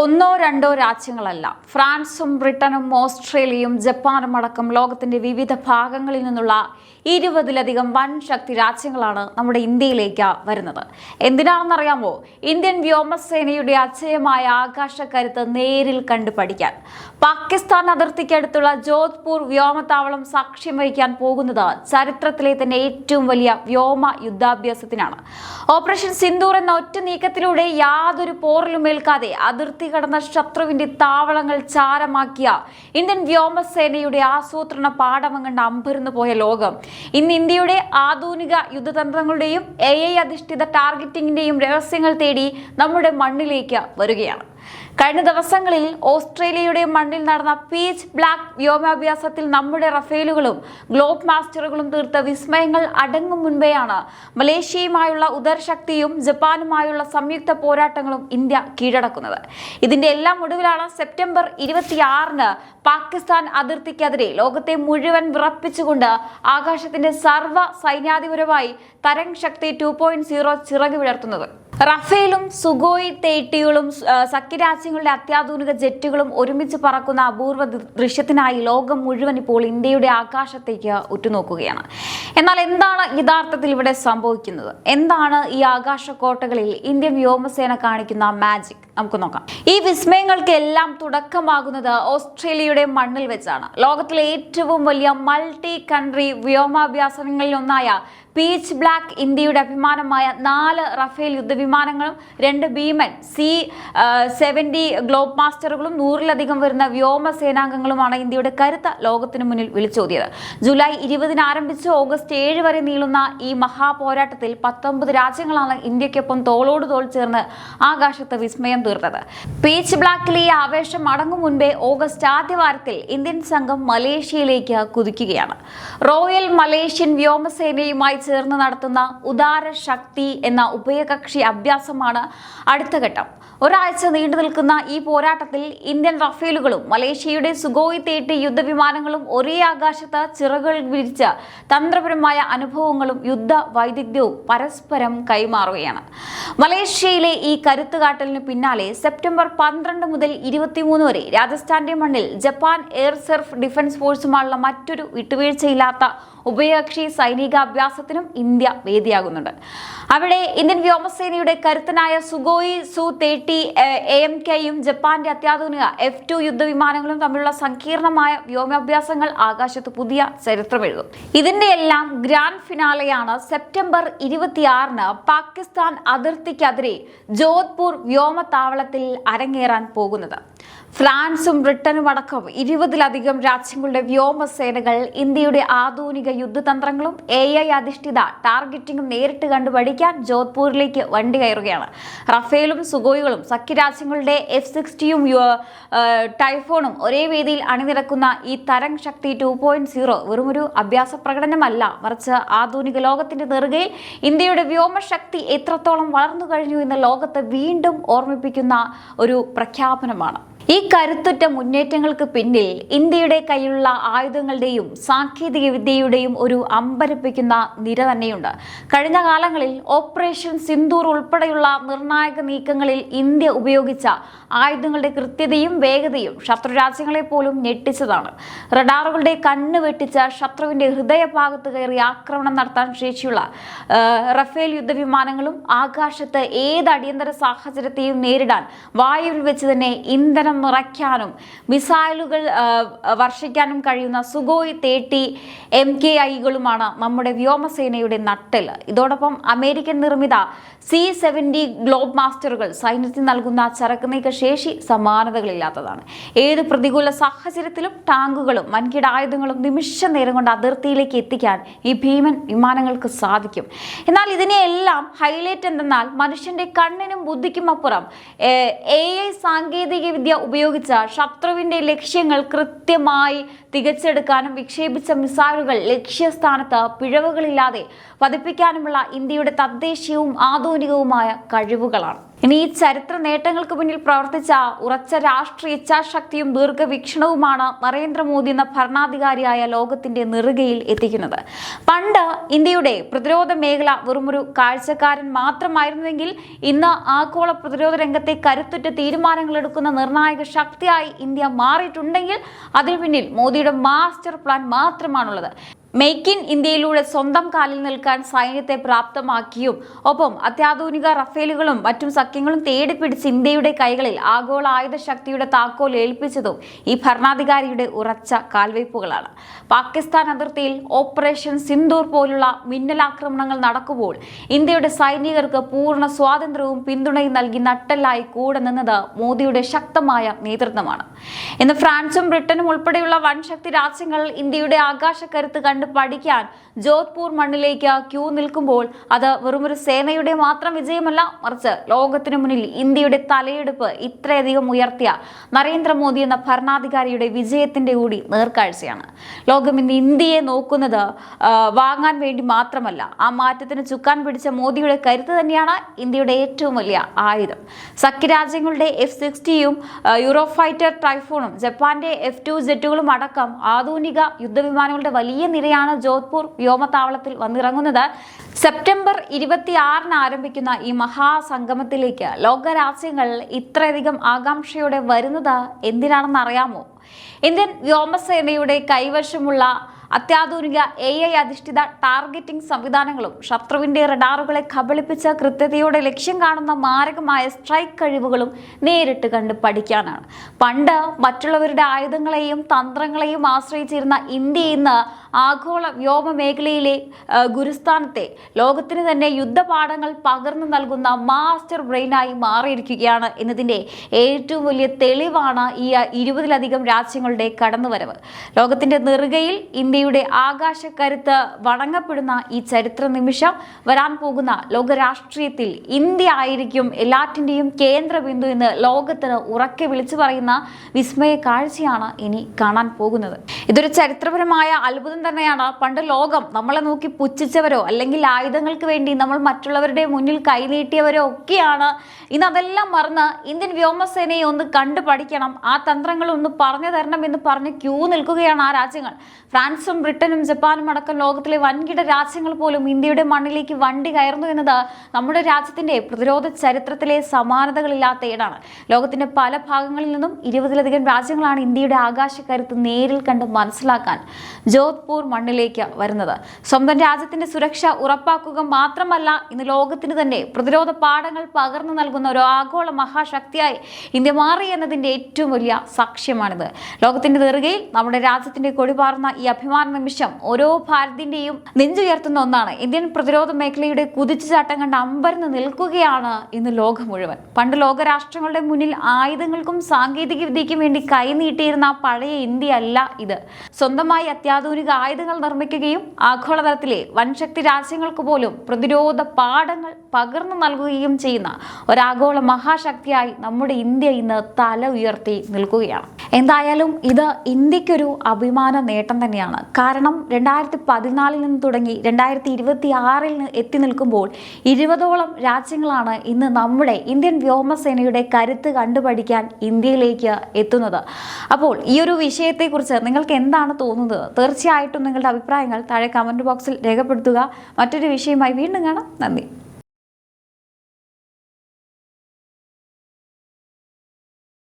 ഒന്നോ രണ്ടോ രാജ്യങ്ങളല്ല, ഫ്രാൻസും ബ്രിട്ടനും ഓസ്ട്രേലിയയും ജപ്പാനും അടക്കം ലോകത്തിന്റെ വിവിധ ഭാഗങ്ങളിൽ നിന്നുള്ള 20-ലധികം വൻ ശക്തി രാജ്യങ്ങളാണ് നമ്മുടെ ഇന്ത്യയിലേക്ക് വരുന്നത്. എന്തിനാണെന്നറിയാമോ? ഇന്ത്യൻ വ്യോമസേനയുടെ അജയ്യമായ ആകാശക്കരുത്ത് നേരിൽ കണ്ടു പഠിക്കാൻ. പാകിസ്ഥാൻ അതിർത്തിക്കടുത്തുള്ള ജോധ്പൂർ വ്യോമത്താവളം സാക്ഷ്യം വഹിക്കാൻ പോകുന്നത് ചരിത്രത്തിലെ തന്നെ ഏറ്റവും വലിയ വ്യോമ യുദ്ധാഭ്യാസത്തിനാണ്. ഓപ്പറേഷൻ സിന്ദൂർ എന്ന ഒറ്റ നീക്കത്തിലൂടെ യാതൊരു പോറിലും ഏൽക്കാതെ അതിർത്തി കടന്ന ശത്രുവിന്റെ താവളങ്ങൾ ചാരമാക്കിയ ഇന്ത്യൻ വ്യോമസേനയുടെ ആസൂത്രണ പാഠം കണ്ട് അമ്പരന്നു പോയ ലോകം ഇന്ന് ഇന്ത്യയുടെ ആധുനിക യുദ്ധതന്ത്രങ്ങളുടെയും AI അധിഷ്ഠിത ടാർഗറ്റിംഗിന്റെയും രഹസ്യങ്ങൾ തേടി നമ്മുടെ മണ്ണിലേക്ക് വരികയാണ്. കഴിഞ്ഞ ദിവസങ്ങളിൽ ഓസ്ട്രേലിയയുടെ മണ്ണിൽ നടന്ന പീച്ച് ബ്ലാക്ക് വ്യോമാഭ്യാസത്തിൽ നമ്മുടെ റഫേലുകളും ഗ്ലോബ് മാസ്റ്ററുകളും തീർത്ത വിസ്മയങ്ങൾ അടങ്ങും മുൻപെയാണ് മലേഷ്യയുമായുള്ള ഉദരശക്തിയും ജപ്പാനുമായുള്ള സംയുക്ത പോരാട്ടങ്ങളും ഇന്ത്യ കീഴടക്കുന്നത്. ഇതിന്റെ എല്ലാം ഒടുവിലാണ് സെപ്റ്റംബർ 26-ന് പാകിസ്ഥാൻ അതിർത്തിക്കെതിരെ ലോകത്തെ മുഴുവൻ വിറപ്പിച്ചുകൊണ്ട് ആകാശത്തിന്റെ സർവ്വ സൈന്യാധിപരമായി തരംഗ് ശക്തി 2.0 ചിറക് വിടർത്തുന്നത്. റഫേലും സുഗോയ് 30കളും സഖ്യരാജ്യങ്ങളുടെ അത്യാധുനിക ജെറ്റുകളും ഒരുമിച്ച് പറക്കുന്ന അപൂർവ ദൃശ്യത്തിനായി ലോകം മുഴുവൻ ഇപ്പോൾ ഇന്ത്യയുടെ ആകാശത്തേക്ക് ഉറ്റുനോക്കുകയാണ്. എന്നാൽ എന്താണ് യഥാർത്ഥത്തിൽ ഇവിടെ സംഭവിക്കുന്നത്? എന്താണ് ഈ ആകാശക്കോട്ടകളിൽ ഇന്ത്യൻ വ്യോമസേന കാണിക്കുന്ന മാജിക്? നമുക്ക് നോക്കാം. ഈ വിസ്മയങ്ങൾക്ക് എല്ലാം തുടക്കമാകുന്നത് ഓസ്ട്രേലിയയുടെ മണ്ണിൽ വെച്ചാണ്. ലോകത്തിലെ ഏറ്റവും വലിയ മൾട്ടി കൺട്രി വ്യോമാഭ്യാസങ്ങളിൽ ഒന്നായ പീച്ച് ബ്ലാക്ക് ഇന്ത്യയുടെ അഭിമാനമായ 4 റഫേൽ യുദ്ധവിമാനങ്ങളും 2 ഭീമൻ C-70 ഗ്ലോബ് മാസ്റ്ററുകളും 100-ലധികം വരുന്ന വ്യോമസേനാംഗങ്ങളുമാണ് ഇന്ത്യയുടെ കരുത്ത് ലോകത്തിന് മുന്നിൽ വിളിച്ചോതിയത്. ജൂലൈ 20-ന് ആരംഭിച്ച് ഓഗസ്റ്റ് 7 വരെ നീളുന്ന ഈ മഹാപോരാട്ടത്തിൽ 19 രാജ്യങ്ങളാണ് ഇന്ത്യക്കൊപ്പം തോളോട് തോൾ ചേർന്ന് ആകാശത്ത് വിസ്മയം തീർത്തത്. പീച്ച് ബ്ലാക്കിലെ ഈ ആവേശം അടങ്ങും മുൻപേ ഓഗസ്റ്റ് ആദ്യവാരത്തിൽ ഇന്ത്യൻ സംഘം മലേഷ്യയിലേക്ക് കുതിക്കുകയാണ്. റോയൽ മലേഷ്യൻ വ്യോമസേനയുമായി ചേർന്ന് നടത്തുന്ന ഉദാര ശക്തി എന്ന ഉഭയകക്ഷി അഭ്യാസമാണ് അടുത്ത ഘട്ടം. ഒരാഴ്ച നീണ്ടു നിൽക്കുന്ന ഈ പോരാട്ടത്തിൽ ഇന്ത്യൻ റഫേലുകളും മലേഷ്യയുടെ സുഗോയ് 30 യുദ്ധവിമാനങ്ങളും ഒരേ ആകാശത്ത് ചിറകുകൾ വിരിച്ച് തന്ത്രപരമായ അനുഭവങ്ങളും യുദ്ധ വൈദഗ്ധ്യവും പരസ്പരം കൈമാറുകയാണ്. മലേഷ്യയിലെ ഈ കരുത്തുകാട്ടലിന് പിന്നാലെ സെപ്റ്റംബർ 12 മുതൽ 23 വരെ രാജസ്ഥാന്റെ മണ്ണിൽ ജപ്പാൻ എയർ സെർഫ് ഡിഫൻസ് ഫോഴ്സുമായുള്ള മറ്റൊരു വിട്ടുവീഴ്ചയില്ലാത്ത ഉഭയകക്ഷി സൈനികാഭ്യാസത്തിനും ഇന്ത്യ വേദിയാകുന്നുണ്ട്. അവിടെ ഇന്ത്യൻ വ്യോമസേനയുടെ കരുത്തനായ സുഗോയ് Su-30 AMKയും ജപ്പാന്റെ അത്യാധുനിക F-2 യുദ്ധവിമാനങ്ങളും തമ്മിലുള്ള സങ്കീർണമായ വ്യോമാഭ്യാസങ്ങൾ ആകാശത്ത് പുതിയ ചരിത്രം എഴുതും. ഇതിന്റെ എല്ലാം ഗ്രാൻഡ് ഫിനാലെയാണ് സെപ്റ്റംബർ 26-ന് പാകിസ്ഥാൻ അതിർത്തിക്കെതിരെ ജോധ്പൂർ വ്യോമത്താവളത്തിൽ അരങ്ങേറാൻ പോകുന്നത്. ഫ്രാൻസും ബ്രിട്ടനും അടക്കം 20-ലധികം രാജ്യങ്ങളുടെ വ്യോമസേനകൾ ഇന്ത്യയുടെ ആധുനിക യുദ്ധതന്ത്രങ്ങളും AI അധിഷ്ഠിത ടാർഗറ്റിംഗും നേരിട്ട് കണ്ടു പഠിക്കാൻ ജോധ്പൂരിലേക്ക് വണ്ടി കയറുകയാണ്. റഫേലും സുഗോയികളും സഖ്യരാജ്യങ്ങളുടെ F-60യും ടൈഫോണും ഒരേ വേദിയിൽ അണിനിരക്കുന്ന ഈ തരംഗ് ശക്തി 2.0 വെറുമൊരു അഭ്യാസ പ്രകടനമല്ല, മറിച്ച് ആധുനിക ലോകത്തിന്റെ നെറുകയിൽ ഇന്ത്യയുടെ വ്യോമശക്തി എത്രത്തോളം വളർന്നു കഴിഞ്ഞു എന്ന് ലോകത്തെ വീണ്ടും ഓർമ്മിപ്പിക്കുന്ന ഒരു പ്രഖ്യാപനമാണ്. ഈ കരുത്തുറ്റ മുന്നേറ്റങ്ങൾക്ക് പിന്നിൽ ഇന്ത്യയുടെ കയ്യിലുള്ള ആയുധങ്ങളുടെയും സാങ്കേതിക വിദ്യയുടെയും ഒരു അമ്പരപ്പിക്കുന്ന നിര തന്നെയുണ്ട്. കഴിഞ്ഞ കാലങ്ങളിൽ ഓപ്പറേഷൻ സിന്ദൂർ ഉൾപ്പെടെയുള്ള നിർണായക നീക്കങ്ങളിൽ ഇന്ത്യ ഉപയോഗിച്ച ആയുധങ്ങളുടെ കൃത്യതയും വേഗതയും ശത്രു രാജ്യങ്ങളെ പോലും ഞെട്ടിച്ചതാണ്. റഡാറുകളുടെ കണ്ണ് വെട്ടിച്ച ശത്രുവിന്റെ ഹൃദയഭാഗത്ത് കയറി ആക്രമണം നടത്താൻ ശേഷിയുള്ള റഫേൽ യുദ്ധവിമാനങ്ങളും ആകാശത്ത് ഏത് അടിയന്തര സാഹചര്യത്തെയും നേരിടാൻ വായുവിൽ വെച്ച് തന്നെ ഇന്ധനം നിറയ്ക്കാനും മിസൈലുകൾ വർഷിക്കാനും കഴിയുന്ന സുഗോയ് 30 MKIകളുമാണ് നമ്മുടെ വ്യോമസേനയുടെ നട്ടെല്ല്. ഇതോടൊപ്പം അമേരിക്കൻ നിർമ്മിത C-70 ഗ്ലോബ് മാസ്റ്ററുകൾ സൈന്യത്തിന് നൽകുന്ന ചരക്ക് നീക്ക ശേഷി സമാനതകളില്ലാത്തതാണ്. ഏത് പ്രതികൂല സാഹചര്യത്തിലും ടാങ്കുകളും വൻകിട ആയുധങ്ങളും നിമിഷ നേരം കൊണ്ട് അതിർത്തിയിലേക്ക് എത്തിക്കാൻ ഈ ഭീമൻ വിമാനങ്ങൾക്ക് സാധിക്കും. എന്നാൽ ഇതിനെയെല്ലാം ഹൈലൈറ്റ് എന്തെന്നാൽ മനുഷ്യന്റെ കണ്ണിനും ബുദ്ധിക്കും അപ്പുറം AI സാങ്കേതിക വിദ്യ ഉപയോഗിച്ച ശത്രുവിന്റെ ലക്ഷ്യങ്ങൾ കൃത്യമായി തികച്ചെടുക്കാനും വിക്ഷേപിച്ച മിസൈലുകൾ ലക്ഷ്യസ്ഥാനത്ത് പിഴവുകളില്ലാതെ പതിപ്പിക്കാനുമുള്ള ഇന്ത്യയുടെ തദ്ദേശീയവും ആധുനികവുമായ കഴിവുകളാണ്. ഇനി ഈ ചരിത്ര നേട്ടങ്ങൾക്ക് പിന്നിൽ പ്രവർത്തിച്ച ഉറച്ച രാഷ്ട്രീയ ഇച്ഛാശക്തിയും ദീർഘവീക്ഷണവുമാണ് നരേന്ദ്രമോദി എന്ന ഭരണാധികാരിയായ ലോകത്തിന്റെ നെറുകയിൽ എത്തിക്കുന്നത്. പണ്ട് ഇന്ത്യയുടെ പ്രതിരോധ മേഖല വെറുമൊരു കാഴ്ചക്കാരൻ മാത്രമായിരുന്നുവെങ്കിൽ ഇന്ന് ആഗോള പ്രതിരോധ രംഗത്തെ കരുത്തുറ്റ തീരുമാനങ്ങൾ എടുക്കുന്ന നിർണായക ശക്തിയായി ഇന്ത്യ മാറിയിട്ടുണ്ടെങ്കിൽ അതിനു പിന്നിൽ മോദിയുടെ മാസ്റ്റർ പ്ലാൻ മാത്രമാണുള്ളത്. മെയ്ക്ക് ഇൻ ഇന്ത്യയിലൂടെ സ്വന്തം കാലിൽ നിൽക്കാൻ സൈന്യത്തെ പ്രാപ്തമാക്കിയും ഒപ്പം അത്യാധുനിക റഫേലുകളും മറ്റും സഖ്യങ്ങളും തേടിപ്പിടിച്ച് ഇന്ത്യയുടെ കൈകളിൽ ആഗോള ആയുധ ശക്തിയുടെ താക്കോൽ ഏൽപ്പിച്ചതും ഈ ഭരണാധികാരിയുടെ ഉറച്ച കാൽവയ്പുകളാണ്. പാകിസ്ഥാൻ അതിർത്തിയിൽ ഓപ്പറേഷൻ സിന്ദൂർ പോലുള്ള മിന്നലാക്രമണങ്ങൾ നടക്കുമ്പോൾ ഇന്ത്യയുടെ സൈനികർക്ക് പൂർണ്ണ സ്വാതന്ത്ര്യവും പിന്തുണയും നൽകി നട്ടെല്ലായി കൂടെ നിന്നത് മോദിയുടെ ശക്തമായ നേതൃത്വമാണ്. ഇന്ന് ഫ്രാൻസും ബ്രിട്ടനും ഉൾപ്പെടെയുള്ള വൻശക്തി രാജ്യങ്ങൾ ഇന്ത്യയുടെ ആകാശക്കരുത്ത് കണ്ട് പഠിക്കാൻ ജോധ്പൂർ മണ്ണിലേക്ക് ക്യൂ നിൽക്കുമ്പോൾ അത് വെറുമൊരു സേനയുടെ മാത്രം വിജയമല്ല, മറിച്ച് ലോകത്തിനു മുന്നിൽ ഇന്ത്യയുടെ തലയെടുപ്പ് ഇത്രയധികം ഉയർത്തിയ നരേന്ദ്രമോദി എന്ന ഭരണാധികാരിയുടെ വിജയത്തിന്റെ കൂടി നേർക്കാഴ്ചയാണ്. ലോകം ഇന്ന് ഇന്ത്യയെ നോക്കുന്നത് വാങ്ങാൻ വേണ്ടി മാത്രമല്ല, ആ മാറ്റത്തിന് ചുക്കാൻ പിടിച്ച മോദിയുടെ കരുത്ത് തന്നെയാണ് ഇന്ത്യയുടെ ഏറ്റവും വലിയ ആയുധം. സഖ്യരാജ്യങ്ങളുടെ F-60യും യൂറോഫൈറ്റർ ടൈഫൂണും ജപ്പാന്റെ F-2 ജെറ്റുകളും അടക്കം ആധുനിക യുദ്ധവിമാനങ്ങളുടെ വലിയ നിരയാണ് ജോധ്പൂർ വ്യോമതാവളത്തിൽ വന്നിറങ്ങുന്നത്. സെപ്റ്റംബർ 26 ആരംഭിക്കുന്ന ഈ മഹാസംഗമത്തിലേക്ക് ലോകരാജ്യങ്ങൾ ഇത്രയധികം ആകാംക്ഷയോടെ വരുന്നത് എന്തിനാണെന്ന് അറിയാമോ? ഇന്ത്യൻ വ്യോമസേനയുടെ കൈവശമുള്ള അത്യാധുനിക AI അധിഷ്ഠിത ടാർഗറ്റിംഗ് സംവിധാനങ്ങളും ശത്രുവിന്റെ റഡാറുകളെ കബളിപ്പിച്ച കൃത്യതയോടെ ലക്ഷ്യം കാണുന്ന മാരകമായ സ്ട്രൈക്ക് കഴിവുകളും നേരിട്ട് കണ്ട് പഠിക്കാനാണ്. പണ്ട് മറ്റുള്ളവരുടെ ആയുധങ്ങളെയും തന്ത്രങ്ങളെയും ആശ്രയിച്ചിരുന്ന ഇന്ത്യ ഇന്ന് ആഗോള വ്യോമ മേഖലയിലെ ഗുരുസ്ഥാനത്തെ ലോകത്തിന് തന്നെ യുദ്ധപാഠങ്ങൾ പകർന്നു നൽകുന്ന മാസ്റ്റർ ബ്രെയിനായി മാറിയിരിക്കുകയാണ് എന്നതിന്റെ ഏറ്റവും വലിയ തെളിവാണ് ഈ 20-ലധികം രാജ്യങ്ങളുടെ കടന്നുവരവ്. ലോകത്തിന്റെ നെറുകയിൽ ഇന്ത്യയുടെ ആകാശക്കരുത്ത് വണങ്ങപ്പെടുന്ന ഈ ചരിത്ര നിമിഷം വരാൻ പോകുന്ന ലോകരാഷ്ട്രീയത്തിൽ ഇന്ത്യ ആയിരിക്കും എല്ലാറ്റിന്റെയും കേന്ദ്രബിന്ദു എന്ന് ലോകത്തിന് ഉറക്കെ വിളിച്ചു പറയുന്ന വിസ്മയ കാഴ്ചയാണ് ഇനി കാണാൻ പോകുന്നത്. ഇതൊരു ചരിത്രപരമായ അത്ഭുതം തന്നെയാണ്. പണ്ട് ലോകം നമ്മളെ നോക്കി പുച്ഛിച്ചവരോ അല്ലെങ്കിൽ ആയുധങ്ങൾക്ക് വേണ്ടി നമ്മൾ മറ്റുള്ളവരുടെ മുന്നിൽ കൈനീട്ടിയവരോ ഒക്കെയാണ്. ഇന്ന് അതെല്ലാം മറന്ന് ഇന്ത്യൻ വ്യോമസേനയെ ഒന്ന് കണ്ടു പഠിക്കണം, ആ തന്ത്രങ്ങൾ ഒന്ന് പറഞ്ഞു തരണം എന്ന് പറഞ്ഞ് ക്യൂ നിൽക്കുകയാണ് ആ രാജ്യങ്ങൾ. ഫ്രാൻസും ബ്രിട്ടനും ജപ്പാനും അടക്കം ലോകത്തിലെ വൻകിട രാജ്യങ്ങൾ പോലും ഇന്ത്യയുടെ മണ്ണിലേക്ക് വണ്ടി കയറുന്നു എന്നത് നമ്മുടെ രാജ്യത്തിന്റെ പ്രതിരോധ ചരിത്രത്തിലെ സമാനതകളില്ലാത്ത ഏടാണ്. ലോകത്തിന്റെ പല ഭാഗങ്ങളിൽ നിന്നും 20-ലധികം രാജ്യങ്ങളാണ് ഇന്ത്യയുടെ ആകാശക്കരുത്ത് നേരിൽ കണ്ട് മനസ്സിലാക്കാൻ ജോധ്പൂർ മണ്ണിലേക്ക് വരുന്നത്. സ്വന്തം രാജ്യത്തിന്റെ സുരക്ഷ ഉറപ്പാക്കുക മാത്രമല്ല, ഇന്ന് ലോകത്തിന് തന്നെ പ്രതിരോധ പാഠങ്ങൾ പകർന്നു നൽകുന്ന ഒരു ആഗോള മഹാശക്തിയായി ഇന്ത്യ മാറി എന്നതിന്റെ ഏറ്റവും വലിയ സാക്ഷ്യമാണിത്. ലോകത്തിന്റെ നെറുകയിൽ നമ്മുടെ രാജ്യത്തിന്റെ കൊടിപാറുന്ന ഈ അഭിമാന നിമിഷം ഓരോ ഭാരതീയന്റെയും നെഞ്ചുയർത്തുന്ന ഒന്നാണ്. ഇന്ത്യൻ പ്രതിരോധ മേഖലയുടെ കുതിച്ചുചാട്ടം കണ്ട് അമ്പരന്ന് നിൽക്കുകയാണ് ഇന്ന് ലോകം മുഴുവൻ. പണ്ട് ലോകരാഷ്ട്രങ്ങളുടെ മുന്നിൽ ആയുധങ്ങൾക്കും സാങ്കേതിക വിദ്യയ്ക്കും വേണ്ടി കൈനീട്ടിയിരുന്ന പഴയ ഇന്ത്യ അല്ല ഇത്. സ്വന്തമായി അത്യാധുനിക ആയുധങ്ങൾ നിർമ്മിക്കുകയും ആഗോളതലത്തിലെ വൻശക്തി രാജ്യങ്ങൾക്ക് പോലും പ്രതിരോധ പാഠങ്ങൾ പകർന്നു നൽകുകയും ചെയ്യുന്ന ഒരാഗോള മഹാശക്തിയായി നമ്മുടെ ഇന്ത്യ ഇന്ന് തല ഉയർത്തി നിൽക്കുകയാണ്. എന്തായാലും ഇത് ഇന്ത്യക്കൊരു അഭിമാന നേട്ടം തന്നെയാണ്. കാരണം 2014 നിന്ന് തുടങ്ങി 2026 എത്തി നിൽക്കുമ്പോൾ 20ഓളം രാജ്യങ്ങളാണ് ഇന്ന് നമ്മുടെ ഇന്ത്യൻ വ്യോമസേനയുടെ കരുത്ത് കണ്ടുപഠിക്കാൻ ഇന്ത്യയിലേക്ക് എത്തുന്നത്. അപ്പോൾ ഈ ഒരു വിഷയത്തെക്കുറിച്ച് നിങ്ങൾക്ക് എന്താണ് തോന്നുന്നത്? തീർച്ചയായിട്ടും നിങ്ങളുടെ അഭിപ്രായങ്ങൾ താഴെ കമന്റ് ബോക്സിൽ രേഖപ്പെടുത്തുക. മറ്റൊരു വിഷയമായി വീണ്ടും കാണാം. നന്ദി.